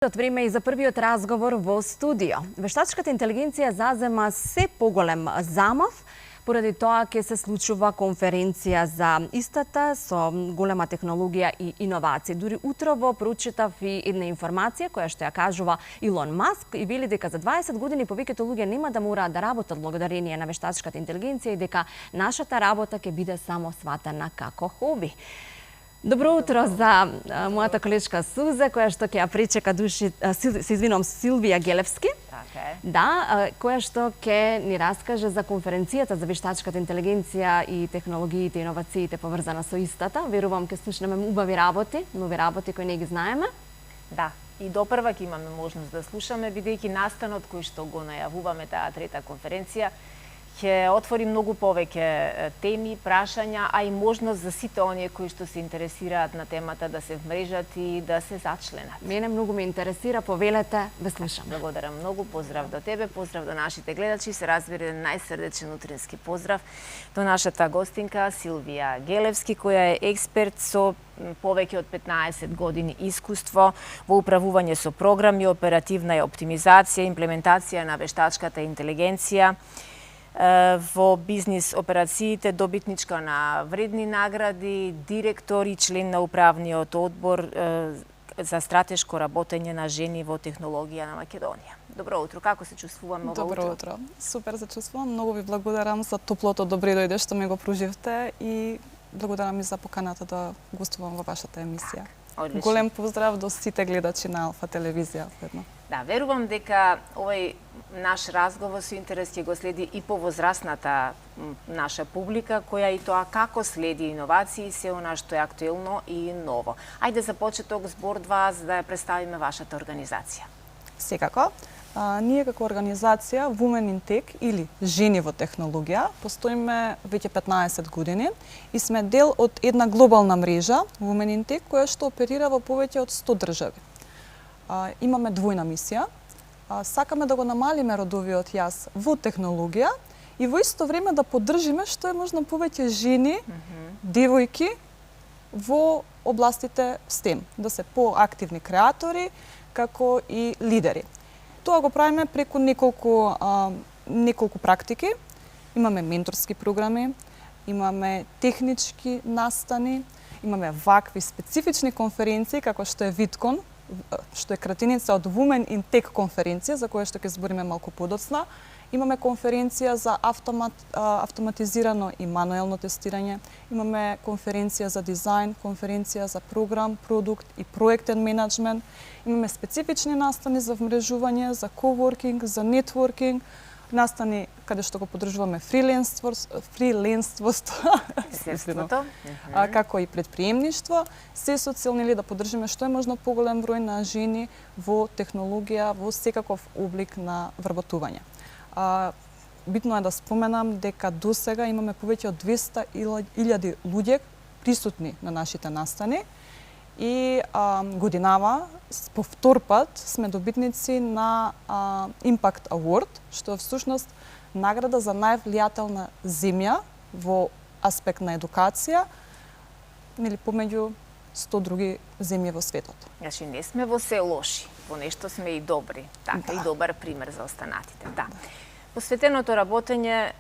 Време и за првиот разговор во студио. Вештачката интелигенција зазема се поголем замав, поради тоа ќе се случува конференција за истата со голема технологија и иновации. Дури утрово прочитав и една информација која што ја кажува Илон Маск и вели дека за 20 години повеќето луѓе нема да мораат да работат благодарение на вештачката интелигенција и дека нашата работа ќе биде само сватена како хоби. Добро утро за мојата колешка Суза, која што ќе ја причека Силвија Гелевски. Така е. Да, која што ќе ни раскаже за конференцијата за вештачката интелигенција и технологиите и иновациите поврзана со истата. Верувам ќе слушнеме убави работи, нови работи кои не ги знаеме. Да, и допрва ќе имаме можност да слушаме, бидејќи настанот кој што го најавуваме таа трета конференција ќе отвори многу повеќе теми, прашања, а и можност за сите оние кои што се интересираат на темата да се вмрежат и да се зачленат. Мене многу ме интересира, повелете, ве слушам. Благодарам многу, поздрав до тебе, поздрав до нашите гледачи, се разбира најсрдечен утрински поздрав до нашата гостинка Силвија Гелевски, која е експерт со повеќе од 15 години искуство во управување со програми, оперативна оптимизација, имплементација на вештачката интелигенција, во бизнис операциите, добитничка на вредни награди, директор и член на управниот одбор за стратешко работење на жени во технологија на Македонија. Добро утро, како се чувствуваме ова утро? Добро утро. Супер се чувствувам. Многу ви благодарам за топлото добри дојде што ми го пруживте и благодарам и за поканата да гостувам во вашата емисија. Одлично. Голем поздрав до сите гледачи на Алфа телевизија. Да, верувам дека овој наш разговор со интерес ќе го следи и повозрасната наша публика, која и тоа како следи иновации и се она што е актуелно и ново. Ајде за почеток збор два за да ја представиме вашата организација. Секако. Ние како организација Women in Tech или Жени во технологија постоиме веќе 15 години и сме дел од една глобална мрежа Women in Tech која што оперира во повеќе од 100 држави. Имаме двојна мисија. Сакаме да го намалиме родовиот јас во технологија и во исто време да поддржиме што е можно повеќе жени, девојки во областите STEM, да се поактивни креатори како и лидери. Тоа го правиме преку неколку практики. Имаме менторски програми, имаме технички настани, имаме вакви специфични конференции како што е Виткон, што е кратиница од Women in Tech конференција, за која што ќе збориме малку подоцна. Имаме конференција за автоматизирано и мануелно тестирање. Имаме конференција за дизајн, конференција за програм, продукт и проектен менеджмент. Имаме специфични настани за вмрежување, за коворкинг, за нетворкинг, настани каде што го поддржуваме фриленството, како и предприемништво, се со цел да поддржиме што е можно поголем број на жени во технологија, во секаков облик на вработување. Битно е да споменам дека досега имаме повеќе од 200.000 луѓе присутни на нашите настани и годинава по втор пат сме добитници на Impact Award, што е всушност награда за највлијателна земја во аспект на едукација, или помеѓу 100 други земји во светот. Значи не сме во се лоши, во нешто сме и добри, така и добар пример за останатите. Да. Посветеното работење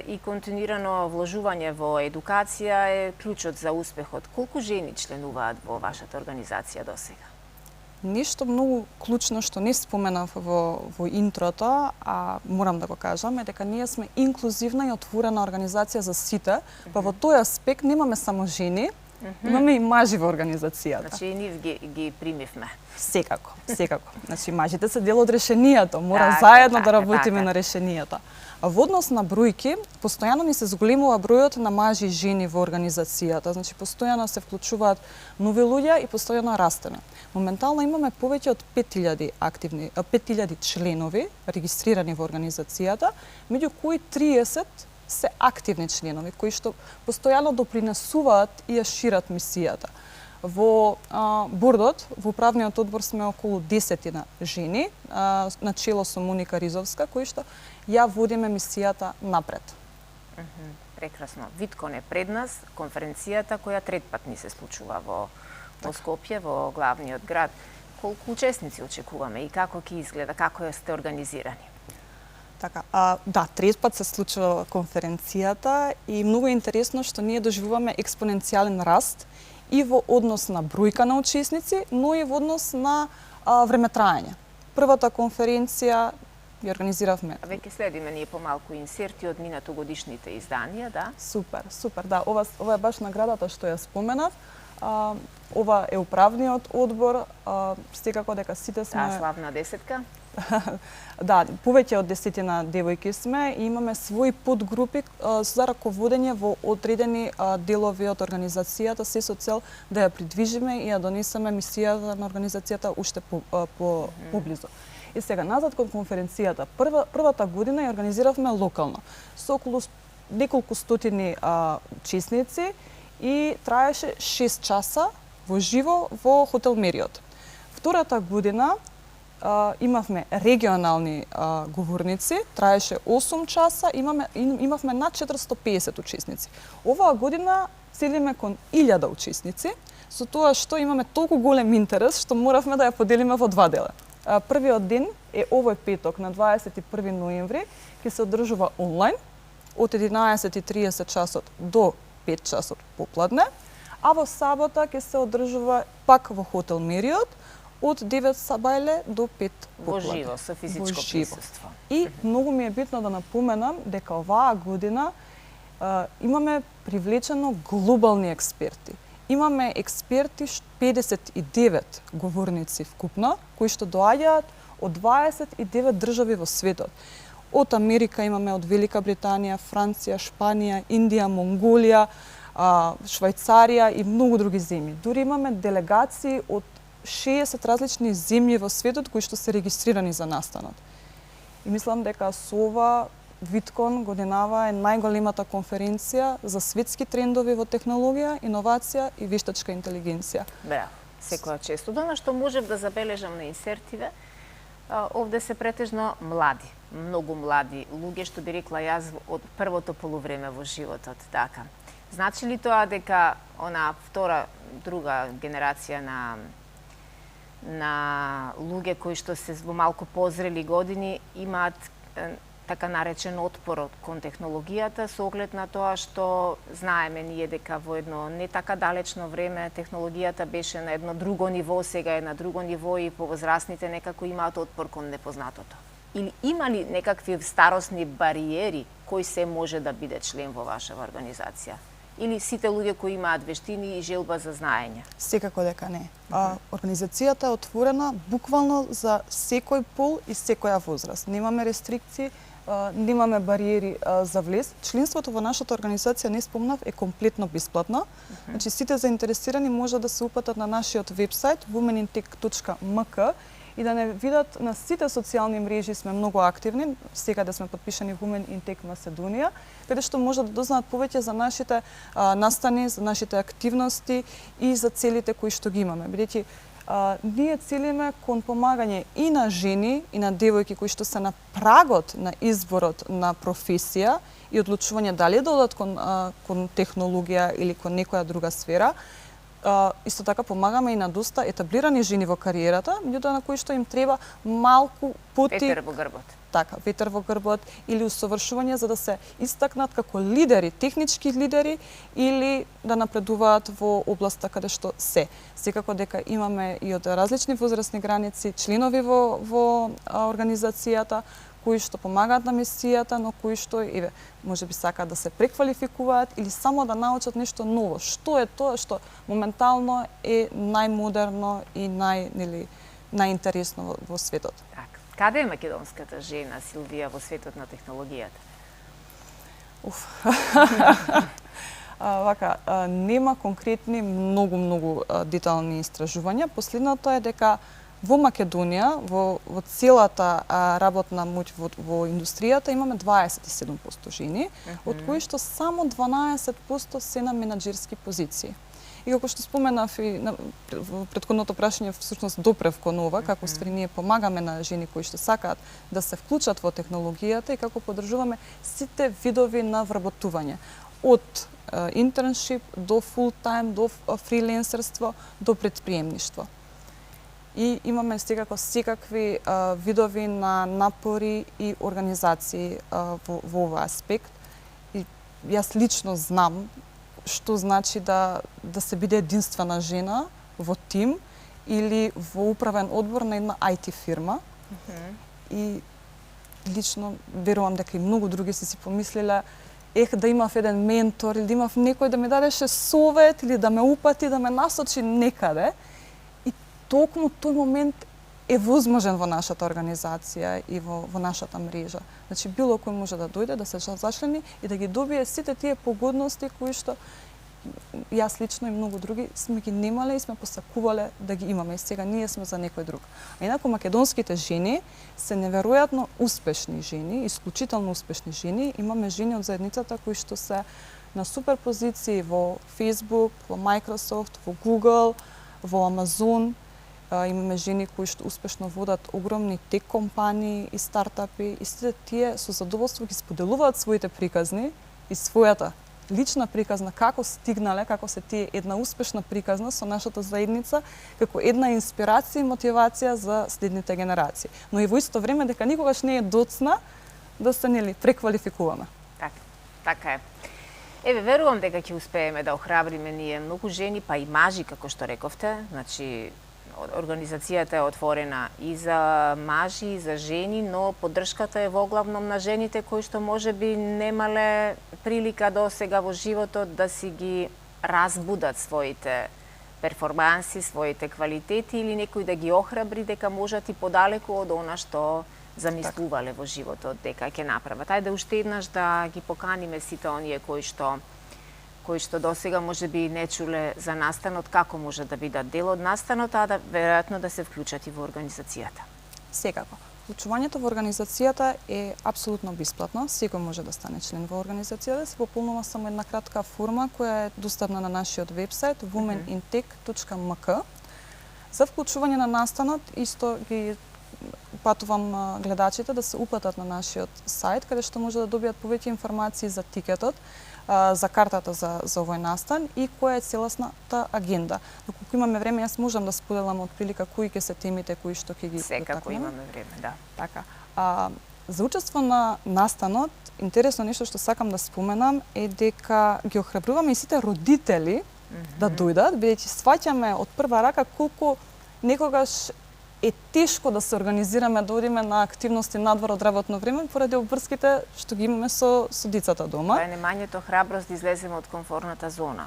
и континуирано вложување во едукација е клучот за успехот. Колку жени членуваат во вашата организација досега? Нешто многу клучно што не споменав во интрото, а морам да го кажам, е дека ние сме инклузивна и отворена организација за сите, па во тој аспект немаме само жени, имаме и мажи во организацијата. Значи и нив ги примивме. Секако. Значи мажите се дел од решенијата, мора заедно да работиме на решенијата. А во однос на бројки, постојано ни се зголемува бројот на мажи и жени во организацијата. Значи постојано се вклучуваат нови луѓе и постојано растеме. Моментално имаме повеќе од 5000 членови регистрирани во организацијата, меѓу кои 30 се активни членови кои што постојано допринесуваат и ја шират мисијата. Во бордот, во управниот одбор сме околу 10 жени, на чело со Моника Ризовска, кои што ја водиме мисијата напред. Прекрасно. Виткон е пред нас, конференцијата која трет пат ни се случува во Скопје, во главниот град. колку учесници очекуваме и како ќе изгледа, како сте организирани? Така, да, трети пат се случува конференцијата и многу е интересно што ние доживуваме експоненцијален раст и во однос на бројка на учесници, но и во однос на време трајање. Првата конференција ја организиравме. Веќе следиме ние помалку инсерти од минатогодишните изданија, да? Супер, супер, да. Ова е баш наградата што ја споменав. Ова е управниот одбор, секако дека сите сме... Да, славна десетка. Да, повеќе од 10 девојки сме и имаме своји подгрупи за раководење во одредени делови од организацијата, се со цел да ја придвижиме и ја донесеме мисијата на организацијата уште поблизу. И сега назад кон конференцијата. Првата година ја организиравме локално со околу неколку стотини учесници и траеше 6 часа во живо во хотел Мериот. Втората година имавме регионални говорници, траеше 8 часа, имавме над 450 учесници. Оваа година целиме кон 1000 учесници, со тоа што имаме толку голем интерес што моравме да ја поделиме во два дела. Првиот ден е овој петок на 21 ноември, ќе се одржува онлайн од 11:30 часот до 5 часот попладне, а во сабота ќе се одржува пак во хотел Мериот од 9 сабајле до 5 попладне. Во живо, со физичко присуство. И многу ми е битно да напоменам дека оваа година имаме привлечено глобални експерти. Имаме експерти 59 говорници вкупно, кои што доаѓаат од 29 држави во светот. Од Америка имаме од Велика Британија, Франција, Шпанија, Индија, Монголија, Швајцарија и многу други земји. Дури имаме делегации од 60 различни земји во светот кои што се регистрирани за настанот. И мислам дека со ова Виткон годинава е најголемата конференција за светски трендови во технологија, иновација и вештачка интелигенција. Браво, секоја чест. Од она што можев да забележам на инсертиве, овде се претежно млади, многу млади луѓе, што би рекла јас од првото полувреме во животот, така. Значи ли тоа дека она втора, друга генерација на луѓе кои што се во малку позрели години имаат така наречен отпор кон технологијата со оглед на тоа што знаеме ние дека во едно не така далечно време технологијата беше на едно друго ниво, сега е на друго ниво и повозрастните некако имаат отпор кон непознатото. Или има ли некакви старосни бариери кој се може да биде член во вашава организација? Или сите луѓе кои имаат вештини и желба за знаење? Секако дека не. Организацијата е отворена буквално за секој пол и секоја возраст. Немаме рестрикции, немаме бариери за влез. Членството во нашата организација, не спомнав, е комплетно бесплатно. Значи сите заинтересирани може да се упатат на нашиот вебсайт womenintech.mk и да не видат на сите социјални мрежи, сме многу активни, сега да сме подпишани Women in Tech Macedоnia, каде што може да дознаат повеќе за нашите настани, за нашите активности и за целите кои што ги имаме. Бидејќи ние целиме кон помагање и на жени и на девојки кои што се на прагот на изборот на професија и одлучување дали да одат кон технологија или кон некоја друга сфера. Исто така помагаме и на доста етаблирани жени во кариерата, меѓутоа на кои што им треба малку пути ветер во грбот. Така, ветер во грбот или усовршување за да се истакнат како лидери, технички лидери или да напредуваат во областа каде што се. Секако дека имаме и од различни возрастни граници членови во организацијата кои што помагаат на мисијата, но кои што можеби сакаат да се преквалификуваат или само да научат нешто ново. Што е тоа што моментално е најмодерно и најинтересно во светот? Така. Каде е македонската жена, Силвија, во светот на технологијата? Нема конкретни многу детални истражувања. Последното е дека во Македонија, во целата работна моќ во индустријата имаме 27% жени, од кои што само 12% се на менаџерски позиции. И како што споменав и во претходното прашање, всушност допрев кон ова, како ствари ние помагаме на жени кои што сакаат да се вклучат во технологијата и како поддржуваме сите видови на вработување. Од интерншип до фул тайм, до фриленсерство, до претприемништво. и имаме секако секакви видови на напори и организации во овој аспект. И јас лично знам што значи да се биде единствена жена во тим или во управен одбор на една IT фирма. И лично верувам дека и многу други се си помислиле да имав еден ментор или да имав некој да ми дадеше совет или да ме упати, да ме насочи некаде. И токму тој момент е возможен во нашата организација и во нашата мрежа. Значи било кој може да дојде, да се зачлени и да ги добие сите тие погодности кои што јас лично и многу други сме ги немале и сме посакувале да ги имаме. И сега ние сме за некој друг. А инаку македонските жени се неверојатно успешни жени, исклучително успешни жени. Имаме жени од заедницата кои што се на супер позиции во Facebook, во Microsoft, во Google, во Amazon. Имаме жени кои што успешно водат огромни тек компании и стартапи и сите тие со задоволство ги споделуваат своите приказни и својата лична приказна како стигнале, како се тие една успешна приказна со нашата заедница, како една инспирација и мотивација за следните генерации. Но и во исто време дека никогаш не е доцна да се преквалификуваме. Така е. Еве, верувам дека ќе успееме да охрабриме ние многу жени, па и мажи, како што рековте. Значи, организацијата е отворена и за мажи, и за жени, но поддршката е воглавном на жените кои што можеби немале прилика до сега во животот да си ги разбудат своите перформанси, своите квалитети или некој да ги охрабри дека можат и подалеку од она што замислувале во животот дека ќе направат. Ајде уште еднаш да ги поканиме сите оние кои што досега можеби не чуле за настанот, како може да бидат дел од настанот, а веројатно да се вклучат и во организацијата. Секако. Вклучувањето во организацијата е апсолутно бесплатно. Секој може да стане член во организацијата. Се пополнува само една кратка форма која е достапна на нашиот вебсайт womenintech.mk. За вклучување на настанот исто ги патувам гледачите да се упатат на нашиот сајт каде што може да добијат повеќе информации за тикетот, за картата за овој настан и која е целосната агенда. Доколку имаме време, јас можам да споделам отприлика кои ќе се темите кои што ќе ги Секако имаме време, да. Така. За учество на настанот, интересно нешто што сакам да споменам е дека ги охрабруваме и сите родители да дојдат, бидејќи сваќаме од прва рака колку некогаш е тешко да се организираме, да одиме на активности надвор од работно време поради обврските што ги имаме со децата дома. Тоа е немањето храброст да излеземе од комфортната зона.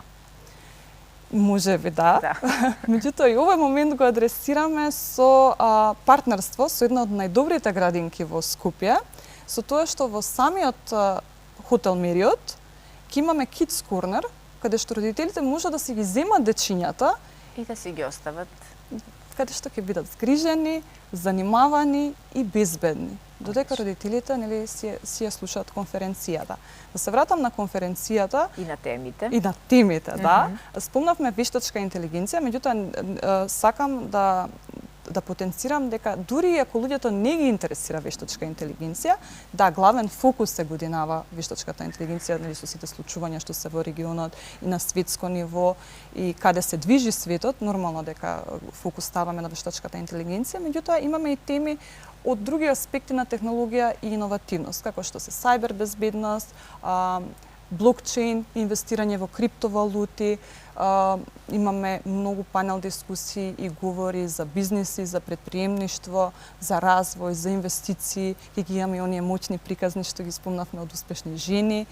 Можеби да. Меѓутоа и овој момент го адресираме со партнерство со една од најдобрите градинки во Скопје, со тоа што во самиот хотел Мериот ќе имаме Kids Corner, каде што родителите може да си ги земат дечињата и да си ги остават каде што ќе бидат згрижени, занимавани и безбедни. Додека родителите си ја слушаат конференцијата. Да се вратам на конференцијата и на темите. И на темите, да. Спомнавме вештачка интелигенција, меѓутоа сакам да потенцирам дека дури ако луѓето не ги интересира вештачка интелигенција, да, главен фокус се годинава вештачката интелигенција, нели со сите случувања што се во регионот и на светско ниво и каде се движи светот, нормално дека фокус ставаме на вештачката интелигенција, меѓутоа имаме и теми од други аспекти на технологија и иновативност, како што се сајбер безбедност, блокчейн, инвестирање во криптовалути, имаме многу панел дискусии и говори за бизнеси, за предприемништво, за развој, за инвестиции, ќе ги имаме оние моćни приказни што ги спомнавме од успешни жени,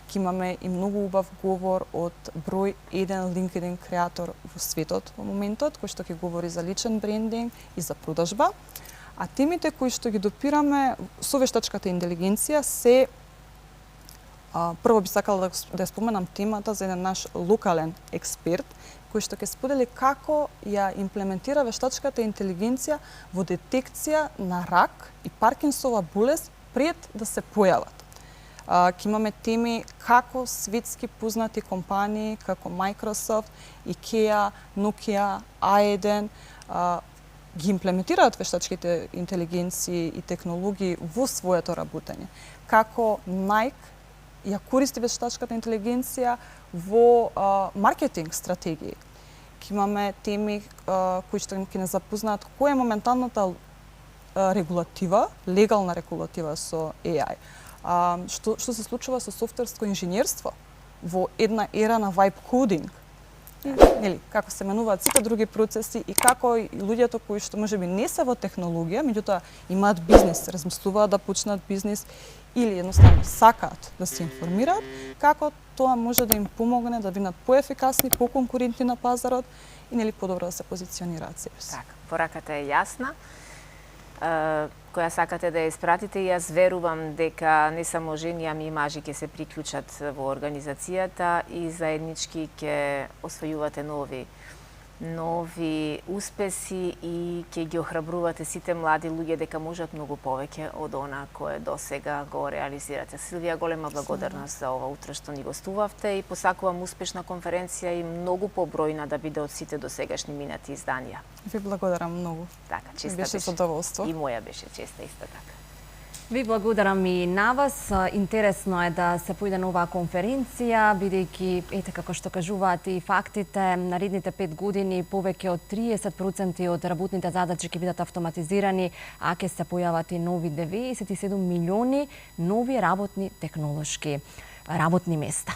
ќе имаме и многу убав говор од број 1 LinkedIn креатор во светот во моментот, кој што ќе говори за личен брендинг и за продажба. А темите кои што ги допираме со вештачката интелигенција се прво би сакала да ја споменам темата за еден наш локален експерт кој што ќе сподели како ја имплементира вештачката интелигенција во детекција на рак и Паркинсова болест пред да се појават. Ќе имаме теми како светски познати компании како Microsoft, IKEA, Nokia, A1 ги имплементираат вештачките интелигенции и технологии во своето работење. Како Nike ја користи вештачката интелигенција во маркетинг стратегии. ќе имаме теми кои што ќе не запознаат која е моменталната регулатива, легална регулатива со AI. Што се случува со софтверско инженерство во една ера на vibe coding. Нели, како се менуваат сите други процеси и како и луѓето кои што можеби не се во технологија, меѓутоа имаат бизнес, размислуваат да почнат бизнес или едноставно сакаат да се информираат, како тоа може да им помогне да бидат поефикасни, поконкурентни на пазарот и нели подобро да се позиционираат себе си. Така, пораката е јасна, која сакате да ја испратите и јас верувам дека не само жени, ами и мажи ќе се приклучат во организацијата и заеднички ќе освојувате нови успеси и ќе ги охрабрувате сите млади луѓе дека можат многу повеќе од она кое досега го реализирате. Силвија, голема благодарност за ова утро што ни гостувавте и посакувам успешна конференција и многу побројна да биде од сите досегашни минати изданија. Ви благодарам многу. Така, честа беше задоволство. И моја беше честа исто така. Ви благодарам и на вас. Интересно е да се појде на оваа конференција, бидејќи, ете како што кажуваат и фактите, наредните 5 години повеќе од 30% од работните задачи ќе бидат автоматизирани, а ќе се појават и нови 97 милиони нови работни технолошки работни места.